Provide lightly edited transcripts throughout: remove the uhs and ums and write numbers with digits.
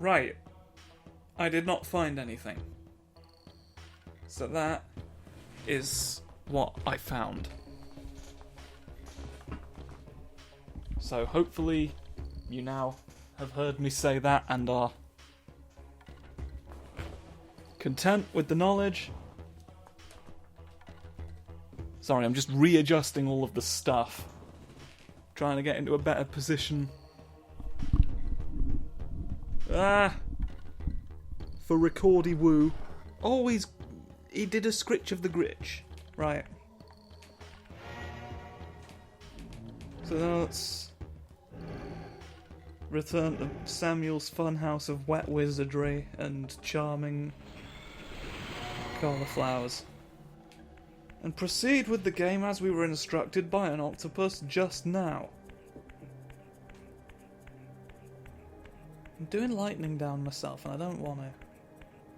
Right. I did not find anything. So that is what I found. So hopefully you now have heard me say that and are content with the knowledge. Sorry, I'm just readjusting all of the stuff. Trying to get into a better position. For Recordy Woo. Always, he did a scritch of the gritch. Right. So now let's return to Samuel's funhouse of wet wizardry and charming cauliflowers. And proceed with the game as we were instructed by an octopus just now. I'm doing lightning down myself and I don't want to.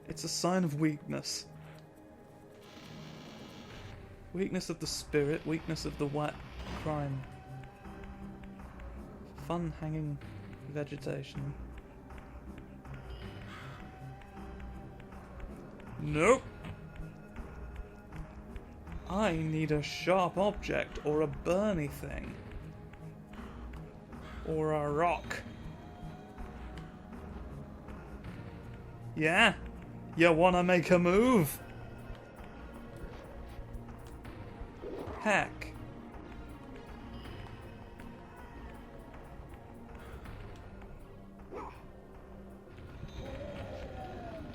It's a sign of weakness. Weakness of the spirit, weakness of the wet crime. Fun hanging vegetation. Nope. I need a sharp object, or a burny thing. Or a rock. Yeah? You wanna make a move? Heck.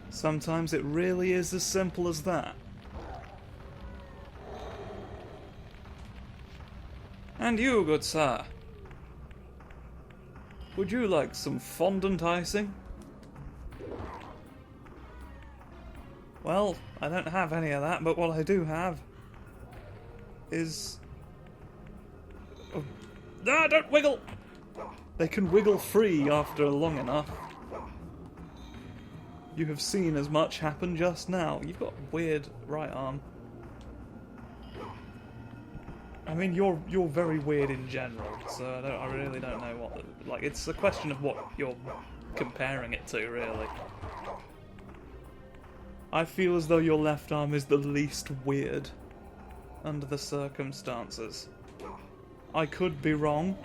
Sometimes it really is as simple as that. And you, good sir. Would you like some fondant icing? Well, I don't have any of that, but what I do have is... Oh. Ah, don't wiggle! They can wiggle free after long enough. You have seen as much happen just now. You've got a weird right arm. I mean, you're very weird in general, so I really don't know what... Like, it's a question of what you're comparing it to, really. I feel as though your left arm is the least weird under the circumstances. I could be wrong.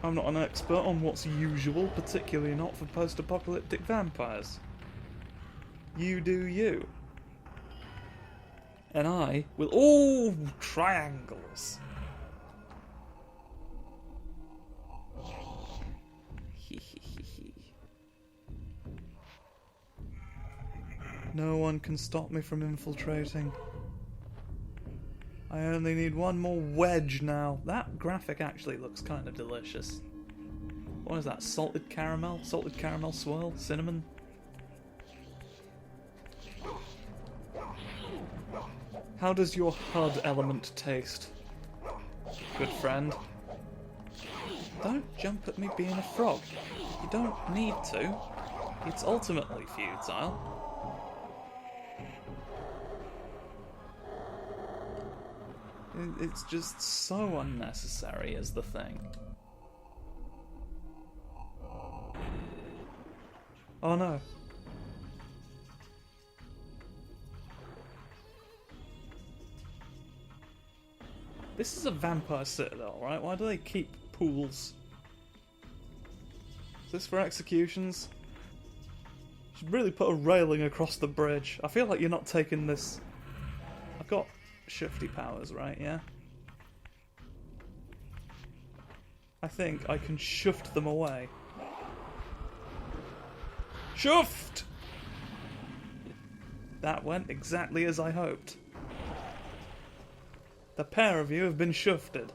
I'm not an expert on what's usual, particularly not for post-apocalyptic vampires. You do you. And I will... Oh, triangles. No one can stop me from infiltrating. I only need one more wedge now. That graphic actually looks kind of delicious. What is that? Salted caramel? Salted caramel swirl? Cinnamon? How does your HUD element taste, good friend? Don't jump at me being a frog. You don't need to. It's ultimately futile. It's just so unnecessary is the thing. Oh no. This is a vampire citadel, right? Why do they keep pools? Is this for executions? Should really put a railing across the bridge. I feel like you're not taking this... I've got shifty powers, right? Yeah? I think I can shuft them away. Shuft! That went exactly as I hoped. The pair of you have been shufted.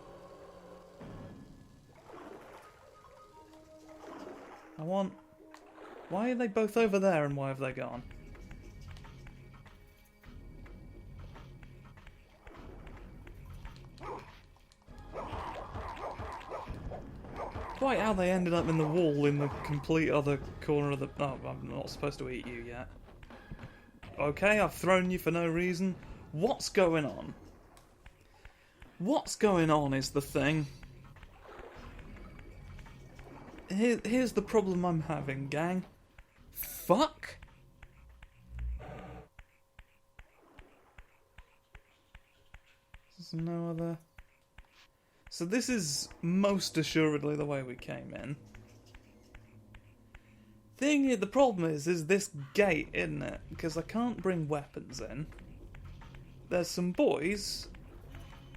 I want... Why are they both over there and why have they gone? Quite how they ended up in the wall in the complete other corner of the... Oh, I'm not supposed to eat you yet. Okay, I've thrown you for no reason. What's going on? What's going on is the thing. Here's the problem I'm having, gang. Fuck! There's no other... So this is most assuredly the way we came in. The problem is this gate, isn't it? Because I can't bring weapons in. There's some boys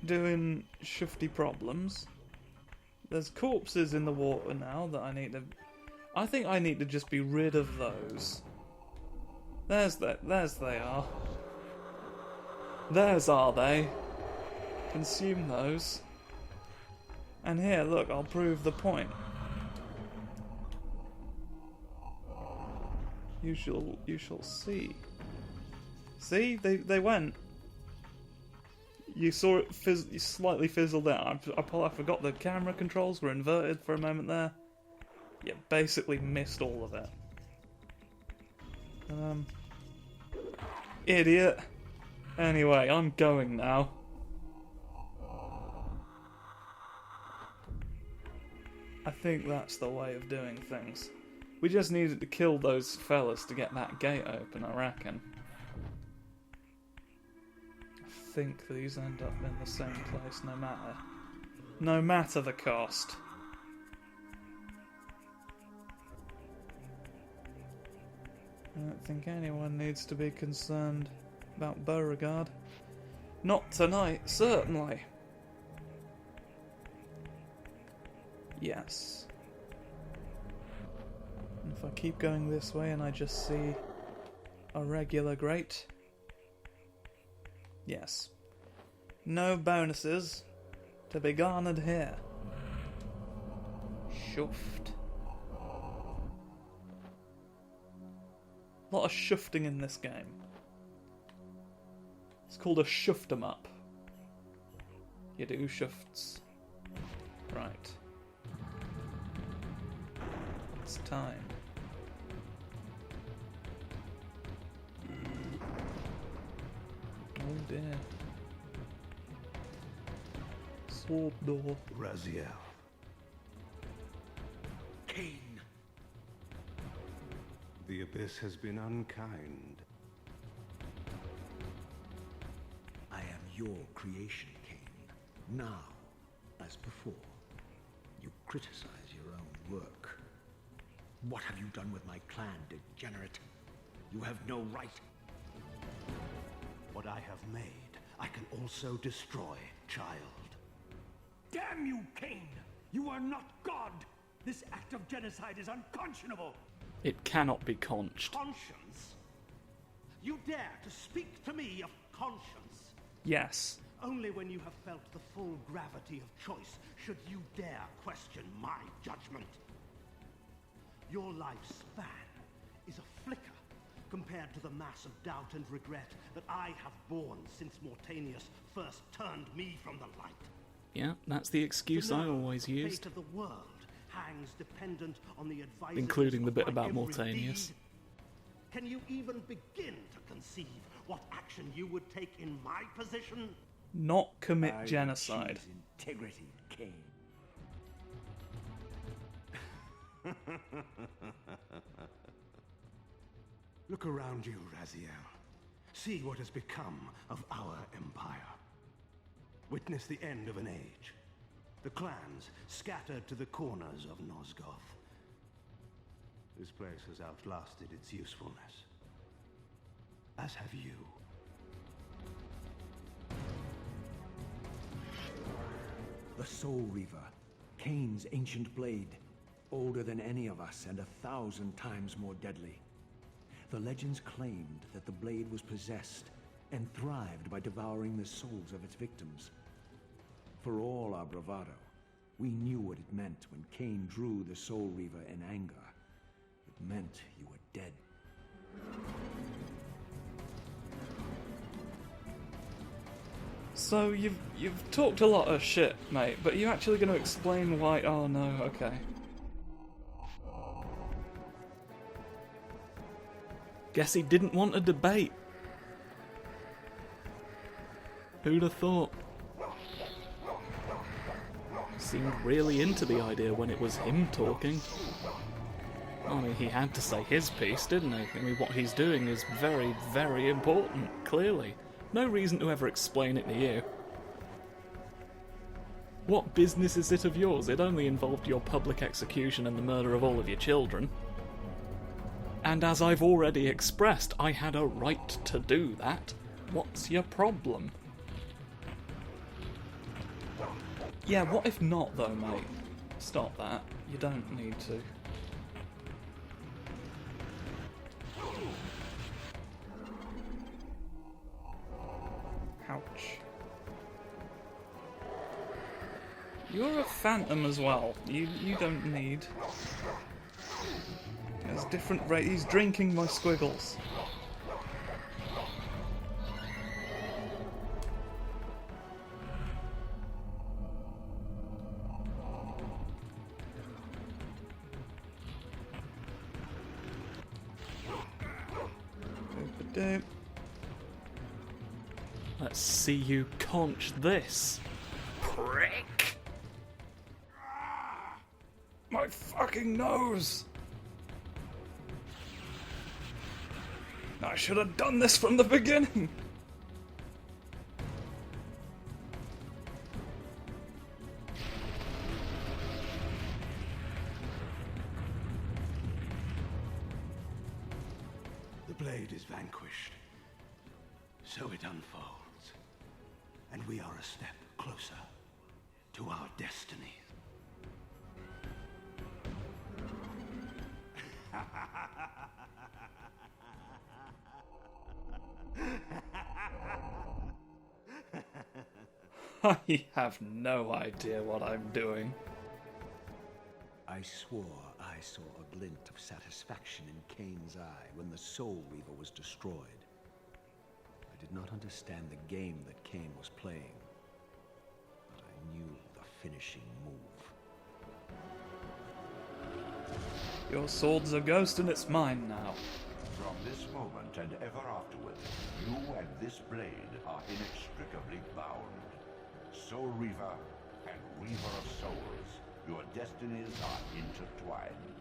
doing shifty problems. There's corpses in the water now that I need to... I think I need to just be rid of those. There's they are. There's are they. Consume those. And here, look, I'll prove the point. You shall see. See? They went. You saw it slightly fizzled out. I forgot the camera controls were inverted for a moment there. You basically missed all of it. Idiot. Anyway, I'm going now. I think that's the way of doing things. We just needed to kill those fellas to get that gate open, I reckon. I think these end up in the same place no matter the cost. I don't think anyone needs to be concerned about Beauregard. Not tonight, certainly. Yes. And if I keep going this way and I just see a regular grate. Yes. No bonuses to be garnered here. Shuffed. A lot of shufting in this game. It's called a shuft 'em up. You do shufts. Right. It's time. Oh dear. Sword door. Raziel. Kain. The abyss has been unkind. I am your creation, Kain. Now, as before, you criticize your own work. What have you done with my clan, degenerate? You have no right. What I have made, I can also destroy, child. Damn you, Kain! You are not God! This act of genocide is unconscionable! It cannot be conched. Conscience? You dare to speak to me of conscience? Yes. Only when you have felt the full gravity of choice should you dare question my judgment. Your lifespan is a flicker compared to the mass of doubt and regret that I have borne since Mortanius first turned me from the light. Yeah, that's the excuse I always the used. fate of the world hangs dependent on the advice, Including the bit about Mortanius. Can you even begin to conceive what action you would take in my position? Not commit genocide. Integrity, Kain. Look around you, Raziel. See what has become of our empire. Witness the end of an age. The clans scattered to the corners of Nosgoth. This place has outlasted its usefulness. As have you. The Soul Reaver, Kain's ancient blade, older than any of us and 1,000 times more deadly. The legends claimed that the blade was possessed and thrived by devouring the souls of its victims. For all our bravado, we knew what it meant when Kain drew the Soul Reaver in anger. It meant you were dead. So you've talked a lot of shit, mate, but you actually going to explain why? Oh no, okay. Guess he didn't want a debate. Who'd have thought? seemed really into the idea when it was him talking. I mean, he had to say his piece, didn't he? I mean, what he's doing is very, very important, clearly. No reason to ever explain it to you. What business is it of yours? It only involved your public execution and the murder of all of your children. And as I've already expressed, I had a right to do that. What's your problem? Yeah, what if not, though, mate? Stop that. You don't need to. Ouch. You're a phantom as well. You don't need... There's different rate. He's drinking my squiggles. Let's see you conch this, prick! My fucking nose! I should have done this from the beginning! The blade is vanquished. So it unfolds. And we are a step closer to our destiny. I have no idea what I'm doing. I swore I saw a glint of satisfaction in Kain's eye when the Soul Reaver was destroyed. I did not understand the game that Kain was playing, but I knew the finishing move. Your sword's a ghost and it's mine now. From this moment and ever afterward, you and this blade are inextricably bound. Soul Reaver and Reaver of Souls, your destinies are intertwined.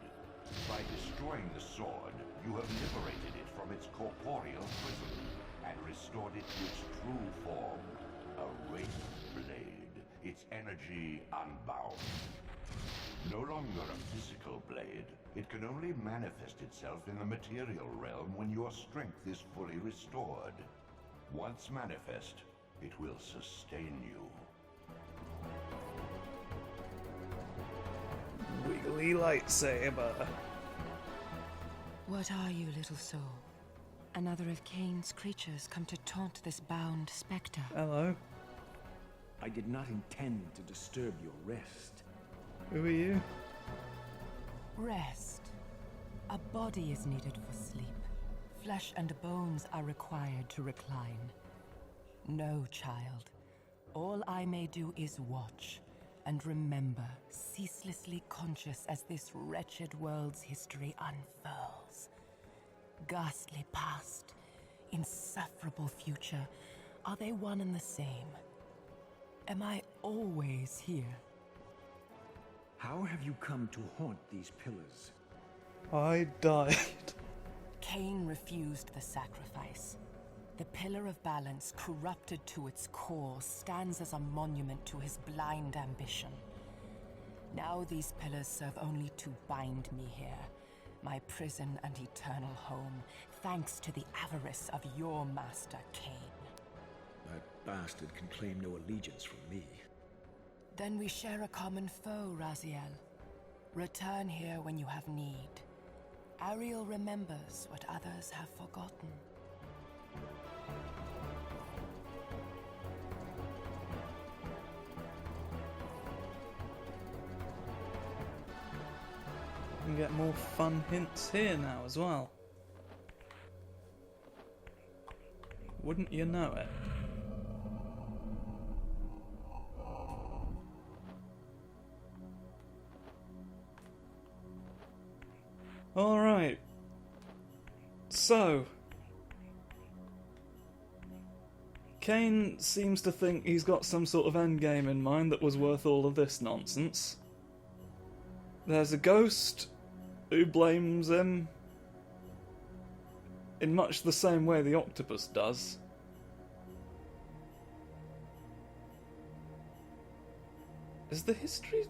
By destroying the sword, you have liberated it from its corporeal prison and restored it to its true form, a wraith blade, its energy unbound. No longer a physical blade, it can only manifest itself in the material realm when your strength is fully restored. Once manifest, it will sustain you. Wiggly lightsaber. What are you, little soul? Another of Kain's creatures come to taunt this bound spectre. Hello. I did not intend to disturb your rest. Who are you? Rest. A body is needed for sleep. Flesh and bones are required to recline. No, child. All I may do is watch and remember, ceaselessly conscious as this wretched world's history unfurls. Ghastly past, insufferable future, are they one and the same? Am I always here? How have you come to haunt these pillars? I died. Kain refused the sacrifice. The Pillar of Balance, corrupted to its core, stands as a monument to his blind ambition. Now these pillars serve only to bind me here, my prison and eternal home, thanks to the avarice of your master, Kain. That bastard can claim no allegiance from me. Then we share a common foe, Raziel. Return here when you have need. Ariel remembers what others have forgotten. We can get more fun hints here now as well. Wouldn't you know it? Alright. So, Kain seems to think he's got some sort of endgame in mind that was worth all of this nonsense. There's a ghost who blames him in much the same way the octopus does. Is the history...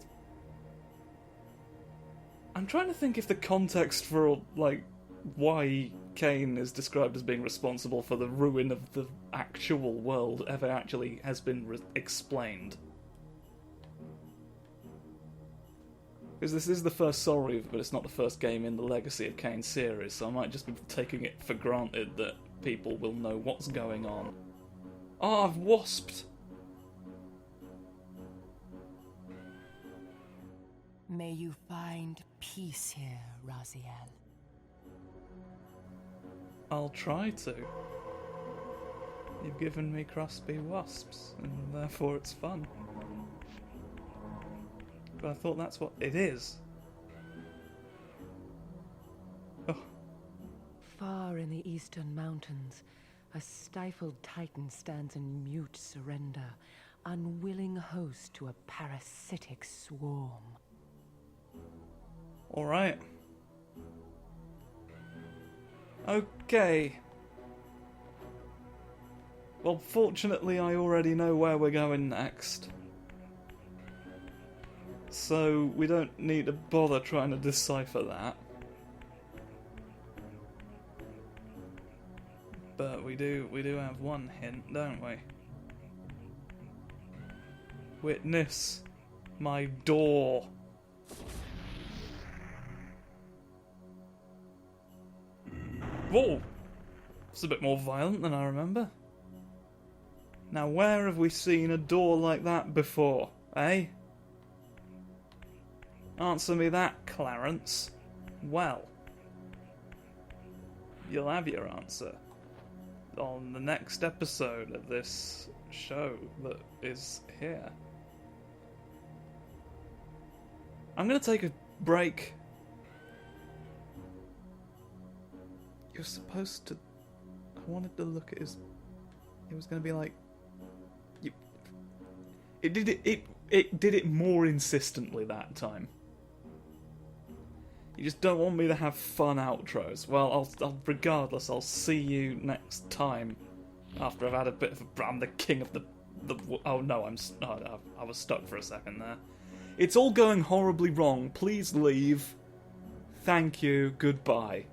I'm trying to think if the context for, like, why Kain is described as being responsible for the ruin of the actual world ever actually has been explained. Because this is the first Soul Reaver, but it's not the first game in the Legacy of Kain series, so I might just be taking it for granted that people will know what's going on. Oh, I've wasped! May you find peace here, Raziel. I'll try to. You've given me crusty wasps, and therefore it's fun. But I thought that's what it is. Oh. Far in the eastern mountains, a stifled titan stands in mute surrender, unwilling host to a parasitic swarm. Alright. Okay. Well, fortunately I already know where we're going next. So we don't need to bother trying to decipher that. But we do have one hint, don't we? Witness my door. Whoa! It's a bit more violent than I remember. Now, where have we seen a door like that before, eh? Answer me that, Clarence. Well, you'll have your answer on the next episode of this show that is here. I'm going to take a break. You're supposed to... I wanted to look at his... It was going to be like... It did it more insistently that time. You just don't want me to have fun outros. Well, regardless, I'll see you next time. After I've had a bit of a... I'm the king of the oh no, I was stuck for a second there. It's all going horribly wrong. Please leave. Thank you. Goodbye.